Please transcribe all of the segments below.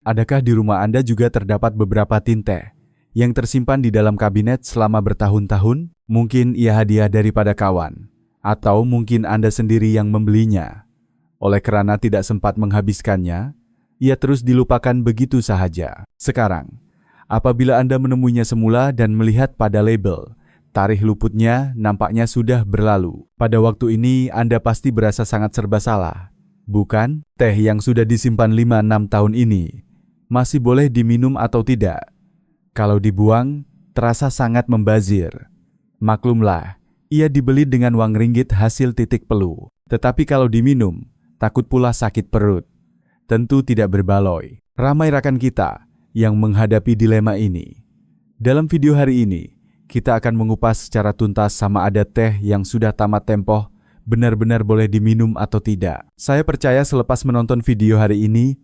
Adakah di rumah Anda juga terdapat beberapa tin teh yang tersimpan di dalam kabinet selama bertahun-tahun? Mungkin ia hadiah daripada kawan, atau mungkin Anda sendiri yang membelinya. Oleh karena tidak sempat menghabiskannya, ia terus dilupakan begitu saja. Sekarang, apabila Anda menemuinya semula dan melihat pada label, tarikh luputnya nampaknya sudah berlalu. Pada waktu ini Anda pasti berasa sangat serba salah. Bukan? Teh yang sudah disimpan 5-6 tahun ini masih boleh diminum atau tidak? Kalau dibuang, terasa sangat membazir. Maklumlah, ia dibeli dengan uang ringgit hasil titik pelu. Tetapi kalau diminum, takut pula sakit perut. Tentu tidak berbaloi. Ramai rekan kita yang menghadapi dilema ini. Dalam video hari ini, kita akan mengupas secara tuntas sama ada teh yang sudah tamat tempo benar-benar boleh diminum atau tidak. Saya percaya selepas menonton video hari ini,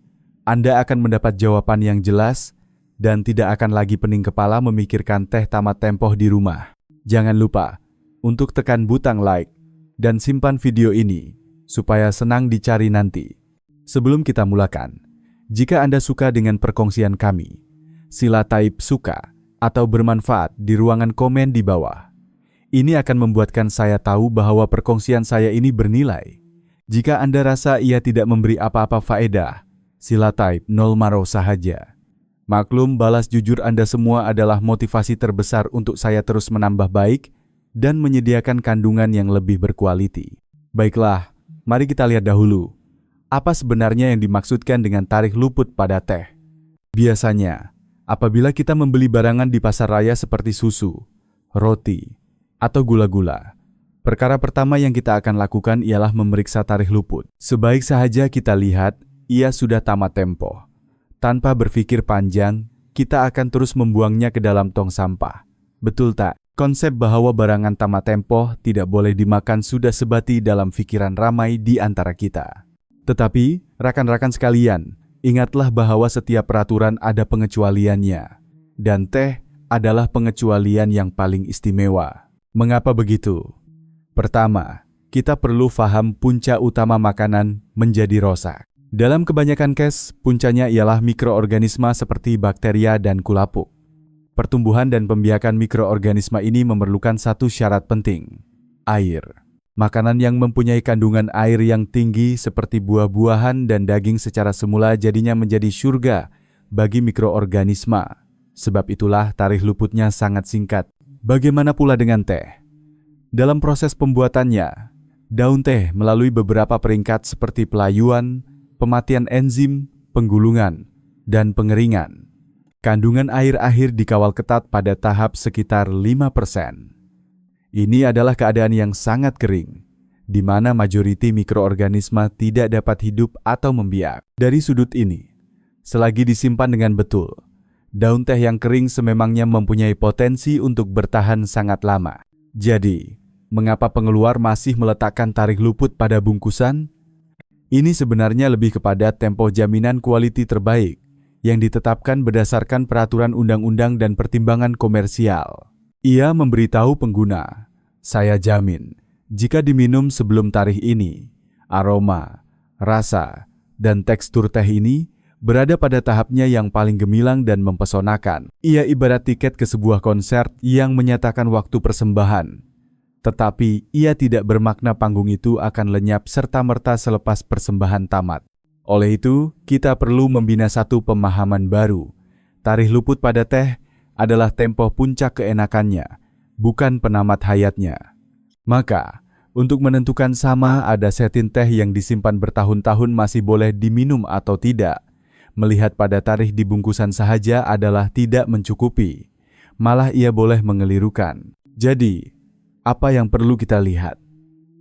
Anda akan mendapat jawaban yang jelas dan tidak akan lagi pening kepala memikirkan teh tamat tempo di rumah. Jangan lupa untuk tekan butang like dan simpan video ini supaya senang dicari nanti. Sebelum kita mulakan, jika Anda suka dengan perkongsian kami, sila type suka atau bermanfaat di ruangan komen di bawah. Ini akan membuatkan saya tahu bahwa perkongsian saya ini bernilai. Jika Anda rasa ia tidak memberi apa-apa faedah, sila type 0 maro sahaja. Maklum, balas jujur Anda semua adalah motivasi terbesar untuk saya terus menambah baik dan menyediakan kandungan yang lebih berkualiti. Baiklah, mari kita lihat dahulu. Apa sebenarnya yang dimaksudkan dengan tarikh luput pada teh? Biasanya, apabila kita membeli barangan di pasar raya seperti susu, roti, atau gula-gula, perkara pertama yang kita akan lakukan ialah memeriksa tarikh luput. Sebaik saja kita lihat, ia sudah tamat tempo. Tanpa berpikir panjang, kita akan terus membuangnya ke dalam tong sampah. Betul tak? Konsep bahwa barangan tamat tempo tidak boleh dimakan sudah sebati dalam pikiran ramai di antara kita. Tetapi, rekan-rekan sekalian, ingatlah bahwa setiap peraturan ada pengecualiannya. Dan teh adalah pengecualian yang paling istimewa. Mengapa begitu? Pertama, kita perlu paham punca utama makanan menjadi rosak. Dalam kebanyakan kes, puncanya ialah mikroorganisme seperti bakteria dan kulapuk. Pertumbuhan dan pembiakan mikroorganisme ini memerlukan satu syarat penting, air. Makanan yang mempunyai kandungan air yang tinggi seperti buah-buahan dan daging secara semula jadinya menjadi surga bagi mikroorganisme. Sebab itulah tarikh luputnya sangat singkat. Bagaimana pula dengan teh? Dalam proses pembuatannya, daun teh melalui beberapa peringkat seperti pelayuan, pematian enzim, penggulungan, dan pengeringan. Kandungan air akhir dikawal ketat pada tahap sekitar 5%. Ini adalah keadaan yang sangat kering, di mana majoriti mikroorganisme tidak dapat hidup atau membiak. Dari sudut ini, selagi disimpan dengan betul, daun teh yang kering sememangnya mempunyai potensi untuk bertahan sangat lama. Jadi, mengapa pengeluar masih meletakkan tarikh luput pada bungkusan? Ini sebenarnya lebih kepada tempo jaminan kualiti terbaik yang ditetapkan berdasarkan peraturan undang-undang dan pertimbangan komersial. Ia memberitahu pengguna, saya jamin, jika diminum sebelum tarikh ini, aroma, rasa, dan tekstur teh ini berada pada tahapnya yang paling gemilang dan mempesonakan. Ia ibarat tiket ke sebuah konser yang menyatakan waktu persembahan. Tetapi ia tidak bermakna panggung itu akan lenyap serta-merta selepas persembahan tamat. Oleh itu, kita perlu membina satu pemahaman baru. Tarikh luput pada teh adalah tempo puncak keenakannya, bukan penamat hayatnya. Maka, untuk menentukan sama ada setin teh yang disimpan bertahun-tahun masih boleh diminum atau tidak, melihat pada tarikh di bungkusan sahaja adalah tidak mencukupi. Malah ia boleh mengelirukan. Jadi, apa yang perlu kita lihat?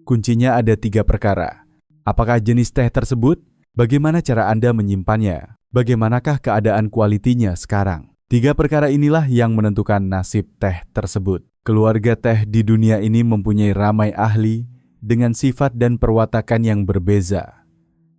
Kuncinya ada 3 perkara. Apakah jenis teh tersebut? Bagaimana cara Anda menyimpannya? Bagaimanakah keadaan kualitinya sekarang? 3 perkara inilah yang menentukan nasib teh tersebut. Keluarga teh di dunia ini mempunyai ramai ahli dengan sifat dan perwatakan yang berbeza.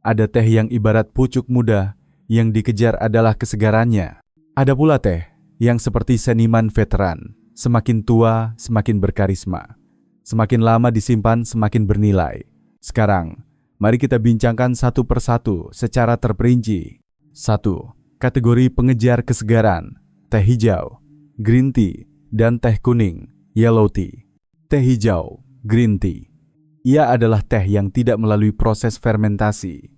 Ada teh yang ibarat pucuk muda, yang dikejar adalah kesegarannya. Ada pula teh yang seperti seniman veteran, semakin tua semakin berkarisma. Semakin lama disimpan semakin bernilai. Sekarang, mari kita bincangkan satu persatu secara terperinci. 1. Kategori pengejar kesegaran, teh hijau, green tea, dan teh kuning, yellow tea. Teh hijau, green tea. Ia adalah teh yang tidak melalui proses fermentasi.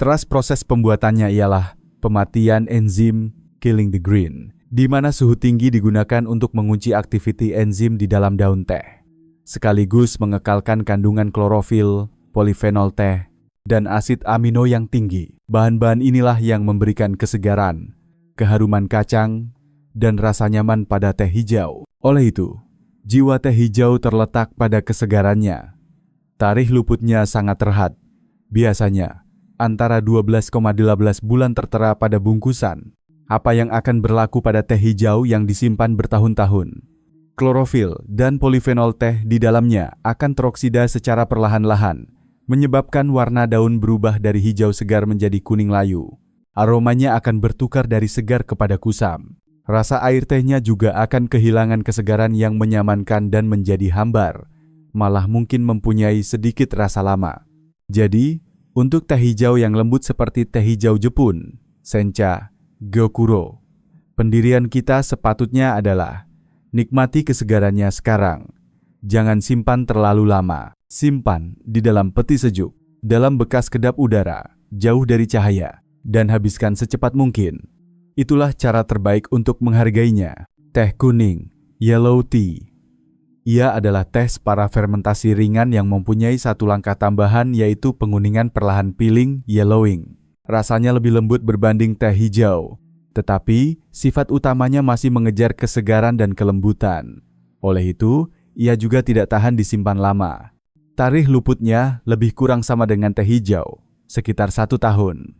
Teras proses pembuatannya ialah pematian enzim killing the green, di mana suhu tinggi digunakan untuk mengunci aktiviti enzim di dalam daun teh, sekaligus mengekalkan kandungan klorofil, polifenol teh, dan asid amino yang tinggi. Bahan-bahan inilah yang memberikan kesegaran, keharuman kacang, dan rasa nyaman pada teh hijau. Oleh itu, jiwa teh hijau terletak pada kesegarannya. Tarikh luputnya sangat terhad, biasanya antara 12,18 bulan tertera pada bungkusan. Apa yang akan berlaku pada teh hijau yang disimpan bertahun-tahun? Klorofil dan polifenol teh di dalamnya akan teroksida secara perlahan-lahan, menyebabkan warna daun berubah dari hijau segar menjadi kuning layu. Aromanya akan bertukar dari segar kepada kusam. Rasa air tehnya juga akan kehilangan kesegaran yang menyamankan dan menjadi hambar, malah mungkin mempunyai sedikit rasa lama. Jadi, untuk teh hijau yang lembut seperti teh hijau Jepun, sencha, gyokuro, pendirian kita sepatutnya adalah nikmati kesegarannya sekarang. Jangan simpan terlalu lama. Simpan di dalam peti sejuk, dalam bekas kedap udara, jauh dari cahaya, dan habiskan secepat mungkin. Itulah cara terbaik untuk menghargainya. Teh kuning, yellow tea. Ia adalah teh para fermentasi ringan yang mempunyai satu langkah tambahan, yaitu penguningan perlahan peeling, yellowing. Rasanya lebih lembut berbanding teh hijau, tetapi sifat utamanya masih mengejar kesegaran dan kelembutan. Oleh itu, ia juga tidak tahan disimpan lama. Tarikh luputnya lebih kurang sama dengan teh hijau, sekitar 1 tahun.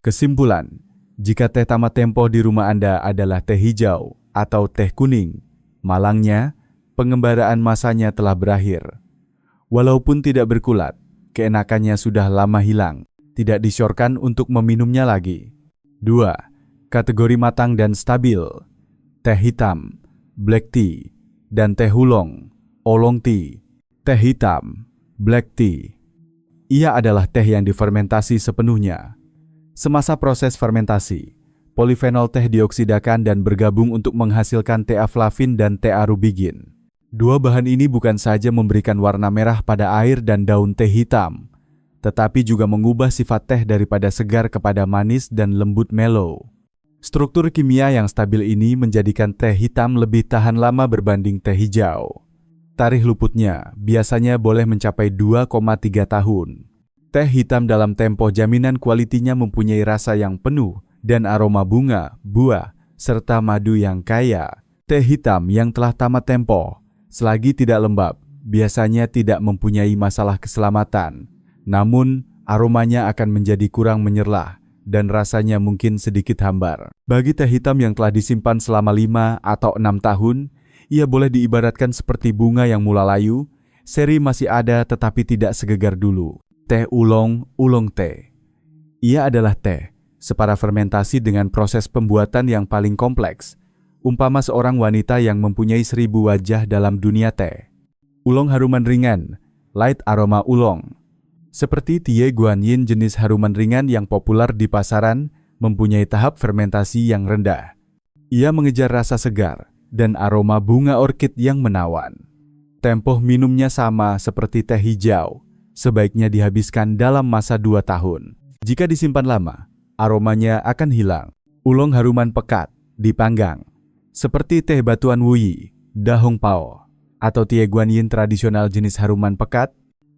Kesimpulan, jika teh tamat tempo di rumah Anda adalah teh hijau atau teh kuning, malangnya pengembaraan masanya telah berakhir. Walaupun tidak berkulat, keenakannya sudah lama hilang, tidak disyorkan untuk meminumnya lagi. 2. Kategori matang dan stabil, teh hitam, black tea, dan teh oolong, oolong tea. Teh hitam, black tea. Ia adalah teh yang difermentasi sepenuhnya. Semasa proses fermentasi, polifenol teh dioksidakan dan bergabung untuk menghasilkan teaflavin dan tearubigin. Dua bahan ini bukan saja memberikan warna merah pada air dan daun teh hitam, tetapi juga mengubah sifat teh daripada segar kepada manis dan lembut mellow. Struktur kimia yang stabil ini menjadikan teh hitam lebih tahan lama berbanding teh hijau. Tarikh luputnya biasanya boleh mencapai 2,3 tahun. Teh hitam dalam tempo jaminan kualitinya mempunyai rasa yang penuh dan aroma bunga, buah, serta madu yang kaya. Teh hitam yang telah tamat tempo, selagi tidak lembab, biasanya tidak mempunyai masalah keselamatan. Namun, aromanya akan menjadi kurang menyerlah dan rasanya mungkin sedikit hambar. Bagi teh hitam yang telah disimpan selama 5 atau 6 tahun, ia boleh diibaratkan seperti bunga yang mula layu, seri masih ada tetapi tidak segegar dulu. Teh oolong, oolong teh. Ia adalah teh, separa fermentasi dengan proses pembuatan yang paling kompleks, umpama seorang wanita yang mempunyai 1000 wajah dalam dunia teh. Oolong haruman ringan, light aroma oolong. Seperti Tie Guanyin jenis haruman ringan yang populer di pasaran, mempunyai tahap fermentasi yang rendah. Ia mengejar rasa segar dan aroma bunga orkid yang menawan. Tempo minumnya sama seperti teh hijau, sebaiknya dihabiskan dalam masa 2 tahun. Jika disimpan lama, aromanya akan hilang. Oolong haruman pekat, dipanggang. Seperti teh batuan wuyi, dahong pao, atau Tie Guanyin tradisional jenis haruman pekat,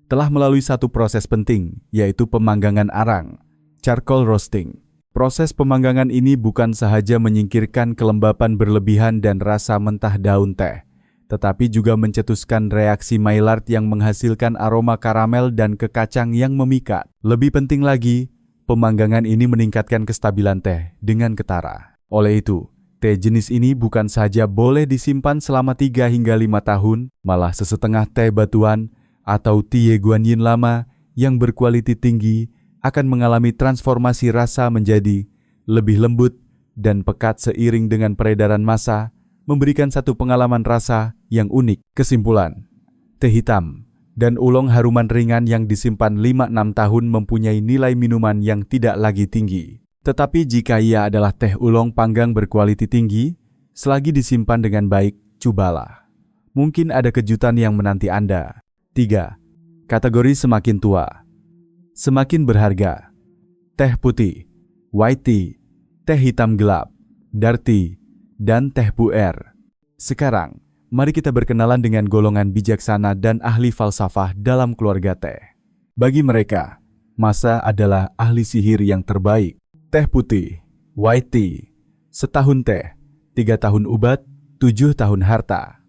telah melalui satu proses penting, yaitu pemanggangan arang, charcoal roasting. Proses pemanggangan ini bukan sahaja menyingkirkan kelembapan berlebihan dan rasa mentah daun teh, tetapi juga mencetuskan reaksi Maillard yang menghasilkan aroma karamel dan kekacang yang memikat. Lebih penting lagi, pemanggangan ini meningkatkan kestabilan teh dengan ketara. Oleh itu, teh jenis ini bukan saja boleh disimpan selama 3 hingga 5 tahun, malah sesetengah teh batuan atau Tie Guanyin lama yang berkualiti tinggi akan mengalami transformasi rasa menjadi lebih lembut dan pekat seiring dengan peredaran massa, memberikan satu pengalaman rasa yang unik. Kesimpulan, teh hitam dan oolong haruman ringan yang disimpan 5-6 tahun mempunyai nilai minuman yang tidak lagi tinggi, Tetapi jika ia adalah teh oolong panggang berkualitas tinggi, selagi disimpan dengan baik, cobalah. Mungkin ada kejutan yang menanti Anda. 3. Kategori semakin tua. Semakin berharga. Teh putih, white tea, teh hitam gelap, dark tea, dan teh puer. Sekarang, mari kita berkenalan dengan golongan bijaksana dan ahli falsafah dalam keluarga teh. Bagi mereka, masa adalah ahli sihir yang terbaik. Teh putih, white tea, setahun teh, 3 tahun ubat, 7 tahun harta.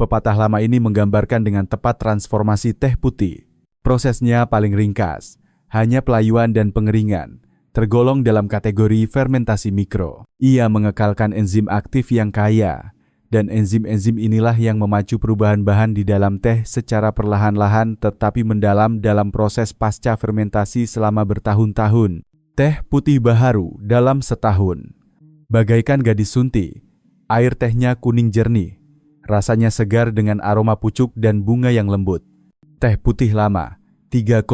Pepatah lama ini menggambarkan dengan tepat transformasi teh putih. Prosesnya paling ringkas, hanya pelayuan dan pengeringan, tergolong dalam kategori fermentasi mikro. Ia mengekalkan enzim aktif yang kaya, dan enzim-enzim inilah yang memacu perubahan bahan di dalam teh secara perlahan-lahan tetapi mendalam dalam proses pasca fermentasi selama bertahun-tahun. Teh putih baharu dalam setahun. Bagaikan gadis sunti, air tehnya kuning jernih. Rasanya segar dengan aroma pucuk dan bunga yang lembut. Teh putih lama, 3,5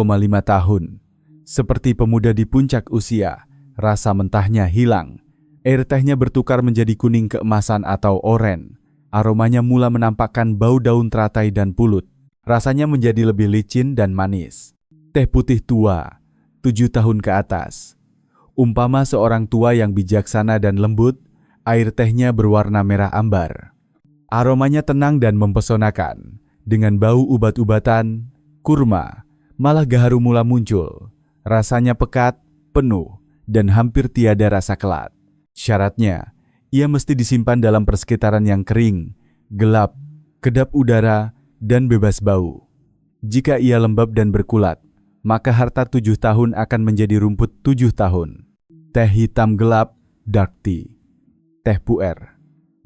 tahun. Seperti pemuda di puncak usia, rasa mentahnya hilang. Air tehnya bertukar menjadi kuning keemasan atau oren. Aromanya mula menampakkan bau daun teratai dan pulut. Rasanya menjadi lebih licin dan manis. Teh putih tua, 7 tahun ke atas. Umpama seorang tua yang bijaksana dan lembut, air tehnya berwarna merah ambar. Aromanya tenang dan mempesonakan, dengan bau ubat-ubatan, kurma, malah gaharu mula muncul. Rasanya pekat, penuh, dan hampir tiada rasa kelat. Syaratnya, ia mesti disimpan dalam persekitaran yang kering, gelap, kedap udara, dan bebas bau. Jika ia lembab dan berkulat, maka harta 7 tahun akan menjadi rumput 7 tahun. Teh hitam gelap, dark tea. Teh puer.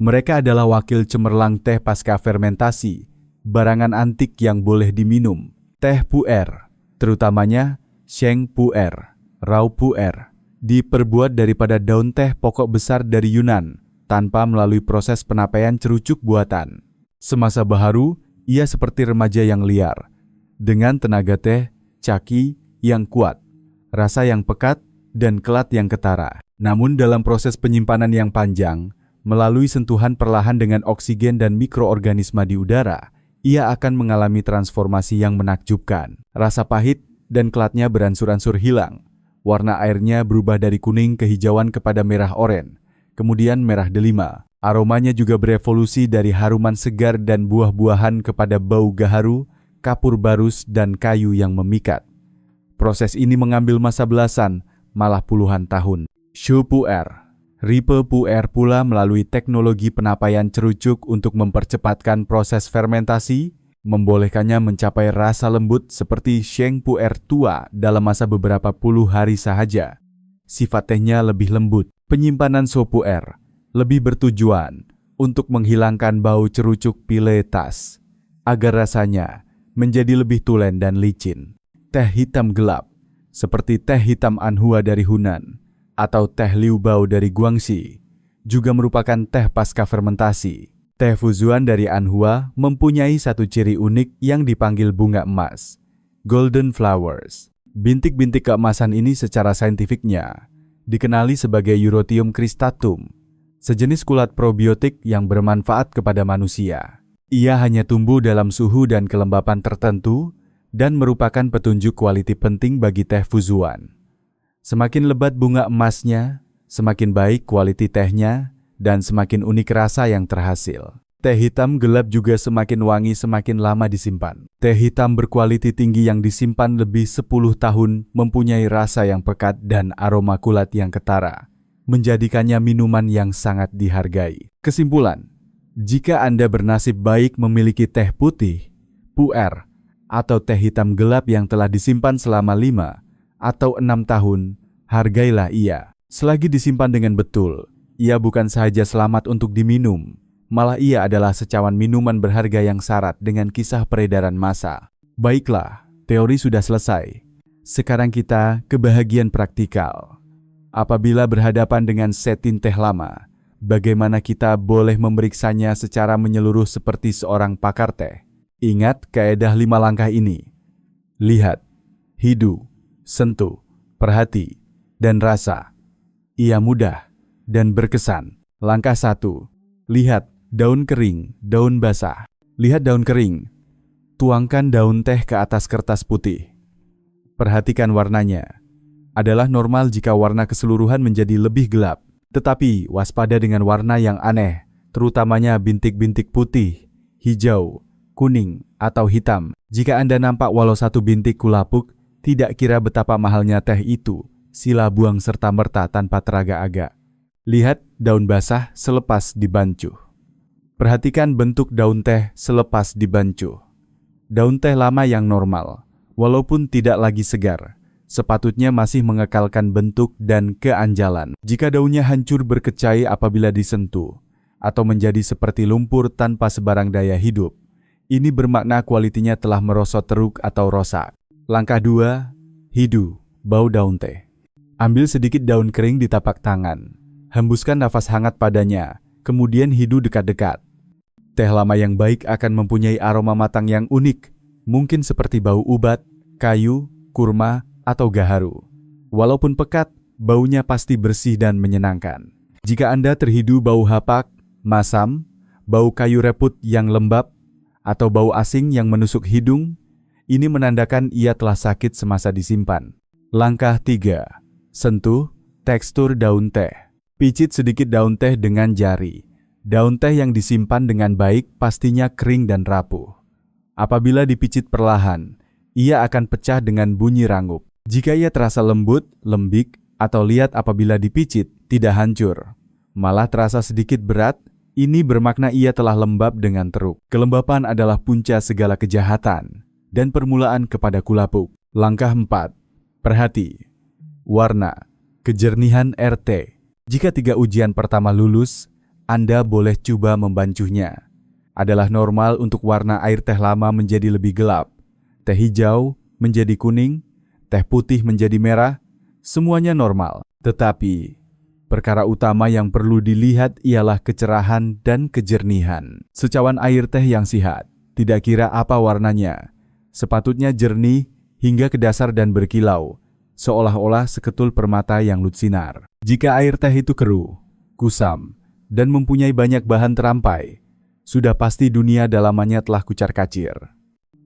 Mereka adalah wakil cemerlang teh pasca fermentasi, barangan antik yang boleh diminum. Teh puer, terutamanya sheng puer, rau puer, diperbuat daripada daun teh pokok besar dari Yunan, tanpa melalui proses penapaian cerucuk buatan. Semasa baharu, ia seperti remaja yang liar, dengan tenaga teh, caki yang kuat, rasa yang pekat, dan kelat yang ketara. Namun dalam proses penyimpanan yang panjang, melalui sentuhan perlahan dengan oksigen dan mikroorganisme di udara, ia akan mengalami transformasi yang menakjubkan. Rasa pahit dan kelatnya beransur-ansur hilang. Warna airnya berubah dari kuning kehijauan kepada merah oren, kemudian merah delima. Aromanya juga berevolusi dari haruman segar dan buah-buahan kepada bau gaharu, kapur barus, dan kayu yang memikat. Proses ini mengambil masa belasan, malah puluhan tahun. Shu puer. Ripe puer pula melalui teknologi penapaian cerucuk untuk mempercepatkan proses fermentasi, membolehkannya mencapai rasa lembut seperti sheng puer tua dalam masa beberapa puluh hari sahaja. Sifat tehnya lebih lembut. Penyimpanan so puer lebih bertujuan untuk menghilangkan bau cerucuk pile tas, agar rasanya menjadi lebih tulen dan licin. Teh hitam gelap, seperti teh hitam Anhua dari Hunan, atau teh Liu Bao dari Guangxi, juga merupakan teh pasca fermentasi. Teh Fuzuan dari Anhua mempunyai satu ciri unik yang dipanggil bunga emas, golden flowers. Bintik-bintik keemasan ini secara saintifiknya dikenali sebagai Eurotium cristatum, sejenis kulat probiotik yang bermanfaat kepada manusia. Ia hanya tumbuh dalam suhu dan kelembapan tertentu dan merupakan petunjuk kualitas penting bagi teh Fuzuan. Semakin lebat bunga emasnya, semakin baik kualitas tehnya, dan semakin unik rasa yang terhasil. Teh hitam gelap juga semakin wangi semakin lama disimpan. Teh hitam berkualitas tinggi yang disimpan lebih 10 tahun mempunyai rasa yang pekat dan aroma kulat yang ketara, menjadikannya minuman yang sangat dihargai. Kesimpulan, jika Anda bernasib baik memiliki teh putih, puer, atau teh hitam gelap yang telah disimpan selama 5 atau 6 tahun, hargailah ia. Selagi disimpan dengan betul, ia bukan sahaja selamat untuk diminum, malah ia adalah secawan minuman berharga yang syarat dengan kisah peredaran massa. Baiklah, teori sudah selesai. Sekarang kita ke bahagian praktikal. Apabila berhadapan dengan setin teh lama, bagaimana kita boleh memeriksanya secara menyeluruh seperti seorang pakar teh? Ingat kaedah 5 langkah ini. Lihat, hidu, sentuh, perhati, dan rasa. Ia mudah dan berkesan. Langkah 1. Lihat daun kering, daun basah. Lihat daun kering. Tuangkan daun teh ke atas kertas putih. Perhatikan warnanya. Adalah normal jika warna keseluruhan menjadi lebih gelap. Tetapi waspada dengan warna yang aneh, terutamanya bintik-bintik putih, hijau, kuning, atau hitam. Jika Anda nampak walau satu bintik kulapuk, tidak kira betapa mahalnya teh itu. Sila buang serta-merta tanpa teragak-agak. Lihat daun basah selepas dibancuh. Perhatikan bentuk daun teh selepas dibancuh. Daun teh lama yang normal, walaupun tidak lagi segar, sepatutnya masih mengekalkan bentuk dan keanjalan. Jika daunnya hancur berkecai apabila disentuh, atau menjadi seperti lumpur tanpa sebarang daya hidup, ini bermakna kualitinya telah merosot teruk atau rosak. Langkah 2. Hidu, bau daun teh. Ambil sedikit daun kering di tapak tangan. Hembuskan nafas hangat padanya, kemudian hidu dekat-dekat. Teh lama yang baik akan mempunyai aroma matang yang unik, mungkin seperti bau ubat, kayu, kurma, atau gaharu. Walaupun pekat, baunya pasti bersih dan menyenangkan. Jika Anda terhidu bau hapak, masam, bau kayu reput yang lembab, atau bau asing yang menusuk hidung, ini menandakan ia telah sakit semasa disimpan. Langkah 3. Sentuh tekstur daun teh. Picit sedikit daun teh dengan jari. Daun teh yang disimpan dengan baik pastinya kering dan rapuh. Apabila dipicit perlahan, ia akan pecah dengan bunyi rangup. Jika ia terasa lembut, lembik, atau lihat apabila dipicit, tidak hancur, malah terasa sedikit berat, ini bermakna ia telah lembab dengan teruk. Kelembapan adalah punca segala kejahatan dan permulaan kepada kulapuk. Langkah 4. Perhati. Warna, kejernihan RT. Jika 3 ujian pertama lulus, Anda boleh coba membancuhnya. Adalah normal untuk warna air teh lama menjadi lebih gelap, teh hijau menjadi kuning, teh putih menjadi merah, semuanya normal. Tetapi, perkara utama yang perlu dilihat ialah kecerahan dan kejernihan. Secawan air teh yang sihat, tidak kira apa warnanya, sepatutnya jernih hingga ke dasar dan berkilau, seolah-olah seketul permata yang lutsinar. Jika air teh itu keruh, kusam, dan mempunyai banyak bahan terampai, sudah pasti dunia dalamannya telah kucar-kacir.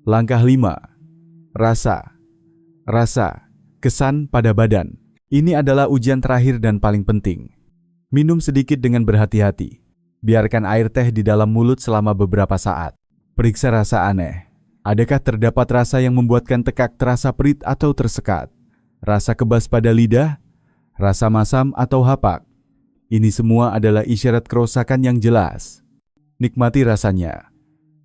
Langkah 5. Rasa. Rasa, kesan pada badan. Ini adalah ujian terakhir dan paling penting. Minum sedikit dengan berhati-hati. Biarkan air teh di dalam mulut selama beberapa saat. Periksa rasa aneh. Adakah terdapat rasa yang membuatkan tekak terasa perih atau tersekat? Rasa kebas pada lidah? Rasa masam atau hapak? Ini semua adalah isyarat kerusakan yang jelas. Nikmati rasanya.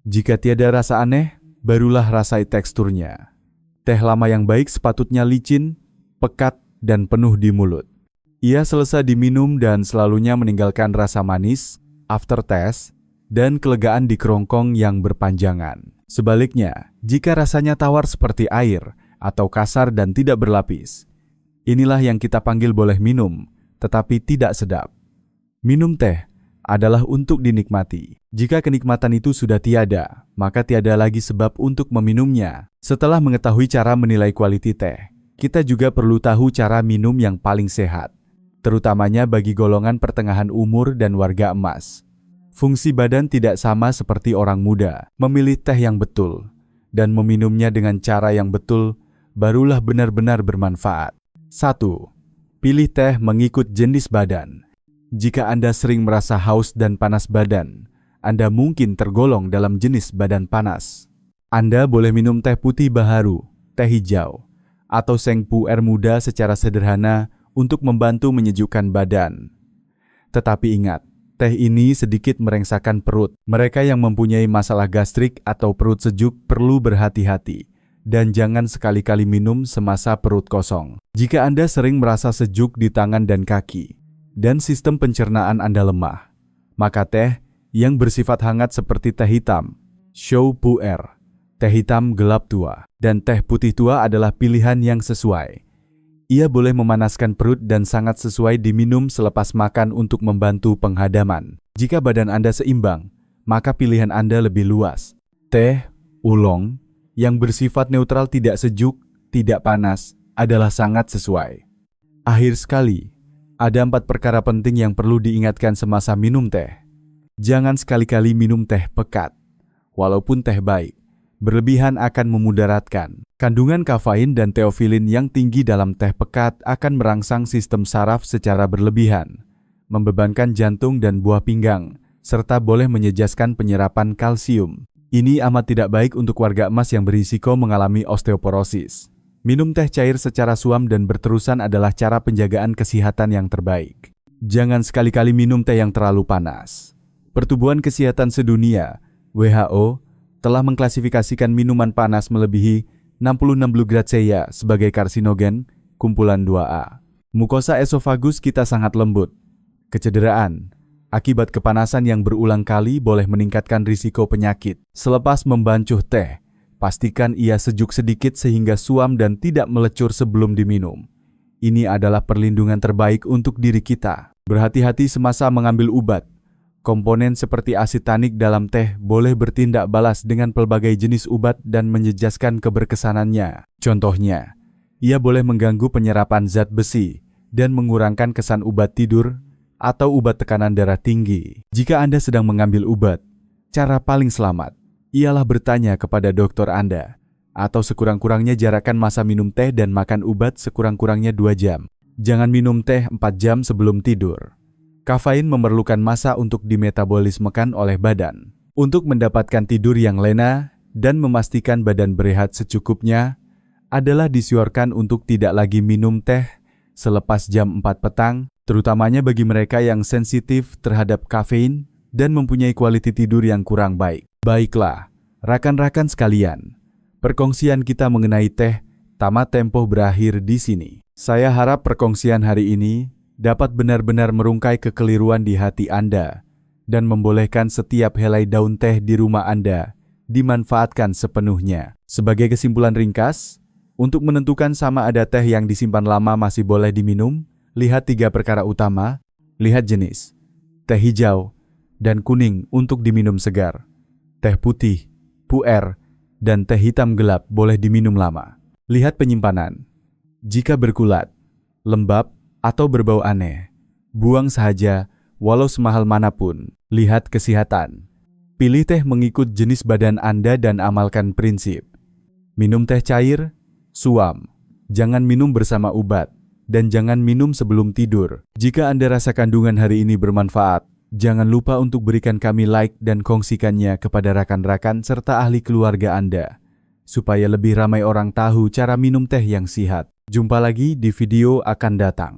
Jika tiada rasa aneh, barulah rasai teksturnya. Teh lama yang baik sepatutnya licin, pekat, dan penuh di mulut. Ia selesai diminum dan selalunya meninggalkan rasa manis, aftertaste, dan kelegaan di kerongkong yang berpanjangan. Sebaliknya, jika rasanya tawar seperti air atau kasar dan tidak berlapis, inilah yang kita panggil boleh minum, tetapi tidak sedap. Minum teh adalah untuk dinikmati. Jika kenikmatan itu sudah tiada, maka tiada lagi sebab untuk meminumnya. Setelah mengetahui cara menilai kualiti teh, kita juga perlu tahu cara minum yang paling sehat, terutamanya bagi golongan pertengahan umur dan warga emas. Fungsi badan tidak sama seperti orang muda. Memilih teh yang betul dan meminumnya dengan cara yang betul barulah benar-benar bermanfaat. 1. Pilih teh mengikut jenis badan. Jika Anda sering merasa haus dan panas badan, Anda mungkin tergolong dalam jenis badan panas. Anda boleh minum teh putih baharu, teh hijau, atau seng puer muda secara sederhana untuk membantu menyejukkan badan. Tetapi ingat, teh ini sedikit merengsakkan perut. Mereka yang mempunyai masalah gastrik atau perut sejuk perlu berhati-hati dan jangan sekali-kali minum semasa perut kosong. Jika Anda sering merasa sejuk di tangan dan kaki, dan sistem pencernaan Anda lemah, maka teh yang bersifat hangat seperti teh hitam, show puer, teh hitam gelap tua, dan teh putih tua adalah pilihan yang sesuai. Ia boleh memanaskan perut dan sangat sesuai diminum selepas makan untuk membantu penghadaman. Jika badan Anda seimbang, maka pilihan Anda lebih luas. Teh oolong yang bersifat neutral, tidak sejuk, tidak panas, adalah sangat sesuai. Akhir sekali, Ada 4 perkara penting yang perlu diingatkan semasa minum teh. Jangan sekali-kali minum teh pekat. Walaupun teh baik, berlebihan akan memudaratkan. Kandungan kafein dan teofilin yang tinggi dalam teh pekat akan merangsang sistem saraf secara berlebihan, membebankan jantung dan buah pinggang, serta boleh menyejaskan penyerapan kalsium. Ini amat tidak baik untuk warga emas yang berisiko mengalami osteoporosis. Minum teh cair secara suam dan berterusan adalah cara penjagaan kesehatan yang terbaik. Jangan sekali-kali minum teh yang terlalu panas. Pertubuhan Kesehatan Sedunia, WHO, telah mengklasifikasikan minuman panas melebihi 66 derajat Celcius sebagai karsinogen, kumpulan 2A. Mukosa esofagus kita sangat lembut. Kecederaan akibat kepanasan yang berulang kali boleh meningkatkan risiko penyakit. Selepas membancuh teh, pastikan ia sejuk sedikit sehingga suam dan tidak melecur sebelum diminum. Ini adalah perlindungan terbaik untuk diri kita. Berhati-hati semasa mengambil obat. Komponen seperti asid tanik dalam teh boleh bertindak balas dengan pelbagai jenis obat dan menjejaskan keberkesanannya. Contohnya, ia boleh mengganggu penyerapan zat besi dan mengurangkan kesan obat tidur atau obat tekanan darah tinggi. Jika Anda sedang mengambil obat, cara paling selamat ialah bertanya kepada dokter Anda, atau sekurang-kurangnya jarakkan masa minum teh dan makan obat sekurang-kurangnya 2 jam. Jangan minum teh 4 jam sebelum tidur. Kafein memerlukan masa untuk dimetabolismekan oleh badan. Untuk mendapatkan tidur yang lena dan memastikan badan berehat secukupnya, adalah disiarkan untuk tidak lagi minum teh selepas jam 4 petang, terutamanya bagi mereka yang sensitif terhadap kafein dan mempunyai kualitas tidur yang kurang baik. Baiklah, rekan-rekan sekalian, perkongsian kita mengenai teh tamat tempo berakhir di sini. Saya harap perkongsian hari ini dapat benar-benar merungkai kekeliruan di hati Anda dan membolehkan setiap helai daun teh di rumah Anda dimanfaatkan sepenuhnya. Sebagai kesimpulan ringkas, untuk menentukan sama ada teh yang disimpan lama masih boleh diminum, lihat 3 perkara utama. Lihat jenis, teh hijau dan kuning untuk diminum segar. Teh putih, puer, dan teh hitam gelap boleh diminum lama. Lihat penyimpanan. Jika berkulat, lembab, atau berbau aneh, buang saja walau semahal manapun. Lihat kesehatan. Pilih teh mengikut jenis badan Anda dan amalkan prinsip. Minum teh cair, suam. Jangan minum bersama obat, dan jangan minum sebelum tidur. Jika Anda rasa kandungan hari ini bermanfaat, jangan lupa untuk berikan kami like dan kongsikannya kepada rekan-rekan serta ahli keluarga Anda, supaya lebih ramai orang tahu cara minum teh yang sehat. Jumpa lagi di video akan datang.